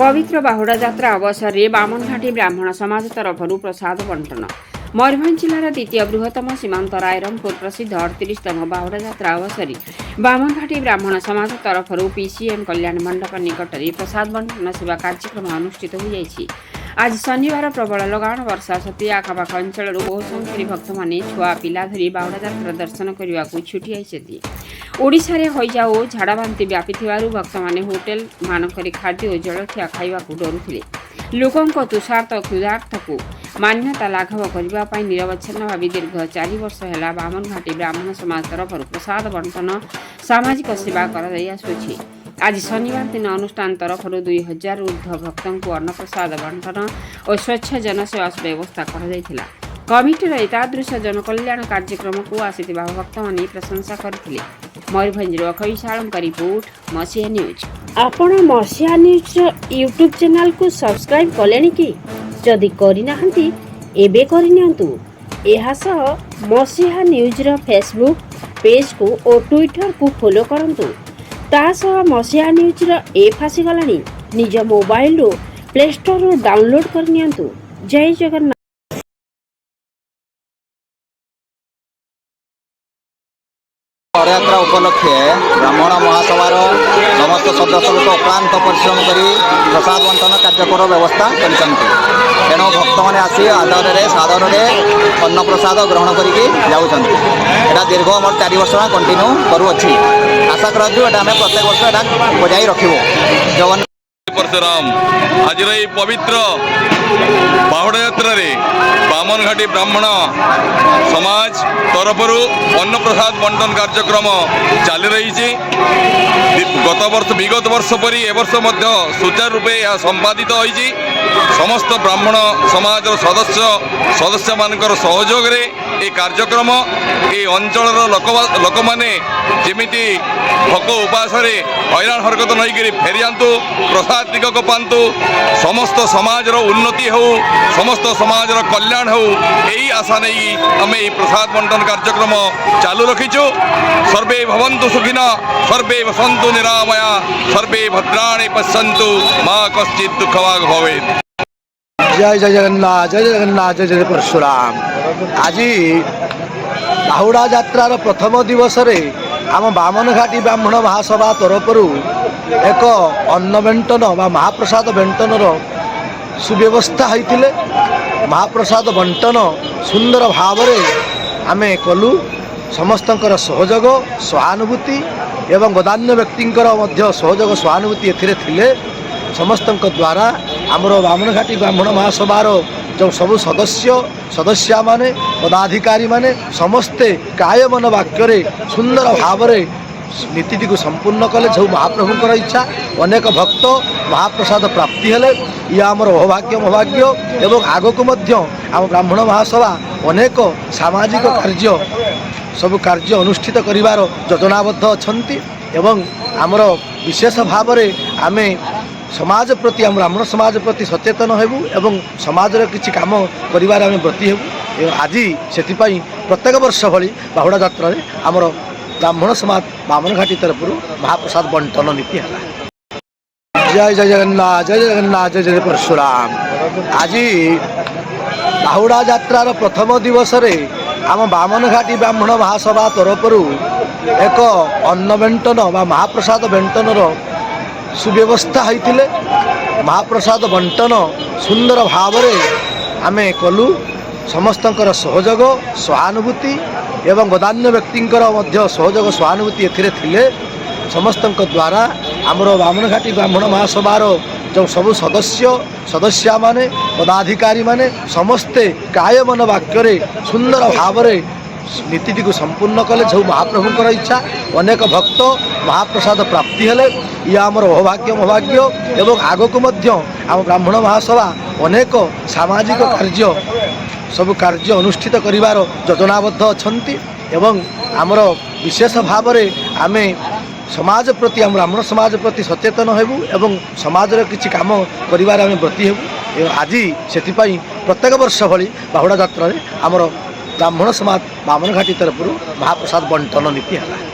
पवित्र बाहुड़ा जात्रा अवसर में बामनघाटी ब्राह्मण समाज तरफ प्रसाद बंटन। मयूरभंज जिलार द्वितीय बृहत्तम सीमांत रायरंगपुर प्रसिद्ध 38तम बाहुड़ा जात्रा अवसर बामनघाटी ब्राह्मण समाज तरफ पीसीएम कल्याण मंडप निकट में प्रसाद बंटन सेवा कार्यक्रम अनुष्ठित हो। आज शनिवार प्रबल लगाण वर्षा सत्वे आखपाख अंचल बहु संख्यार भक्त मैंने छुआ पिला धरी बाहुड़ा जात्रा दर्शन करने को छुटी आईଛନ୍ତି। ओडिशा रे हैजा और झाड़ाबांति व्यापी भक्त मैंने होटेल मानक खाद्य और जलखिया खाइबाकू डरुथिले। लोकंक तुषार्थ क्षुधार्थ को मान्यता लाघव करने निरवच्छिन्न भाव दीर्घ 4 वर्ष है बामनघाटी ब्राह्मण समाज तरफ प्रसाद बंटन सामाजिक सेवा कर। आज शनिवार दिन अनुष्ठान तरफ 2000 ऊर्ध्व भक्तों को अन्नप्रसाद बंटन और स्वच्छ जनसेवा व्यवस्था कर। कमिटीर एतादृश जनकल्याण कार्यक्रम को आसिथिबा भक्त माने प्रशंसा करथिले। मयूरभंज अखई साळंका रिपोर्ट मसीहा न्यूज। आपण मसीहा न्यूज यूट्यूब चैनल को सब्सक्राइब कलेनि कि जदि करि नाहंती एबे करि नियंतु। एहा सह मसीहा न्यूज रो फेसबुक पेज को और ट्विटर को फॉलो करंतु। ता सह मसीहा न्यूज रो ऐप आसी गलानी। निज मोबाइल रो प्ले स्टोर रो डाउनलोड कर नियंतु। जय जगन्नाथ। यात्रा उपलक्षे ब्राह्मण महासभार समस्त सदस्य लोक अक्लांत परिश्रम कर प्रसाद बंटन कार्यक्रम व्यवस्था कर। तेणु भक्त मैंने आसी आदर सादर अन्न प्रसाद ग्रहण कर दीर्घ मोर 4 वर्ष कंटिन्यू करुच्छी। आशा करें प्रत्येक वर्ष बजाई रखू। जगन्नाथ परशुराम आज पवित्र बाहुड़ा यात्रा बामनघाटी ब्राह्मण समाज तरफ अन्न प्रसाद बंटन कार्यक्रम चली रही। विगत वर्ष परी ए वर्ष सुचारू रूपे यह संपादित होती। समस्त ब्राह्मण समाज सदस्य मानकर सहयोग रे ए कार्यक्रम ए अंचल लोक मैंने जमीती भोक उपास हैरान हरकत नहीं फेरी जातु प्रसाद टिकक पातु। समस्त समाज उन्नति हो समस्त समाज कल्याण हो यही आशा नहीं आम ये प्रसाद बंटन कार्यक्रम चालू रखीचु। सर्वे भवन्तु सुखिना सर्वे वसन्तु निरामया सर्वे भद्राणि पश्यन्तु मां कश्चित् दुःखभाग् भवेत्। जय जय जगन्नाथ जय जगन्नाथ जय जय परशुराम। आज बाहुड़ा यात्रार प्रथम दिवस आम बामनघाटी ब्राह्मण महासभा तरफ एक अन्न बंटन बा महाप्रसाद बंटनर सुव्यवस्था होइतिले। महाप्रसाद बंटन सुंदर भाव आम कलु। समस्तंकर सहयोग सहानुभूति एवं गदान्य व्यक्तिंकर सहयोग सहानुभूति एथिरे थिले। समस्तंक द्वारा आमर बामनघाटी ब्राह्मण महासभार जो सबु सदस्य माने पदाधिकारी माने समस्ते काय मन वाक्य सुंदर भाव नीति को संपूर्ण कले। जो महाप्रभुंकर इच्छा अनेक भक्त महाप्रसाद प्राप्ति हेले या आमर अभाग्य एवं आगक आम ब्राह्मण महासभा अनेक सामाजिक सब कार्य अनुष्ठित करिवार योजनाबद्ध अछंती एवं आमर विशेष भाव आमे समाज प्रति आम ब्राह्मण समाज प्रति सचेतन हेबु एवं समाज किछि काम करिवार आमे ब्रती हेबु। आज से प्रत्येक वर्ष भली बाहुड़ा यात्रा आमर ब्राह्मण समाज बामनघाटी तरफ महाप्रसाद बंटन नीति है। जय जय जगन्नाथ जय जगन्नाथ जय जय परशुराम। आज बाहुड़ा यात्रार प्रथम दिवस आम बामनघाटी ब्राह्मण महासभा तरफ एक अन्न बंटन बा महाप्रसाद बंटनर सुव्यवस्था होइतिले। महाप्रसाद बंटन सुंदर भाव आम कलु। समस्तंकर सहयोग सहानुभूति एवं गदान्य व्यक्तिंकर सहयोग सहानुभूति एथिरे थिले। समस्तंक द्वारा आमर बामनघाटी ब्राह्मण महासभार जो सबु सदस्य माने पदाधिकारी माने समस्ते काय मन वाक्य सुंदर भाव नीति को संपूर्ण कले। जो महाप्रभुंकर इच्छा अनेक भक्त महाप्रसाद प्राप्ति हेले या आमर अभाग्य एवं आगक आम ब्राह्मण महासभा अनेक सामाजिक सब कार्य अनुष्ठित करिवार योजनाबद्ध अछंती एवं आमर विशेष भाव आम समाज प्रति आम ब्राह्मण समाज प्रति सचेतन हेबु एवं समाज किछि काम करिवार आमे ब्रती हेबु। आज से प्रत्येक वर्ष भली बाहुड़ा यात्रा आमर ब्राह्मण समाज बामनघाटी तरफ महाप्रसाद बंटन नीति है।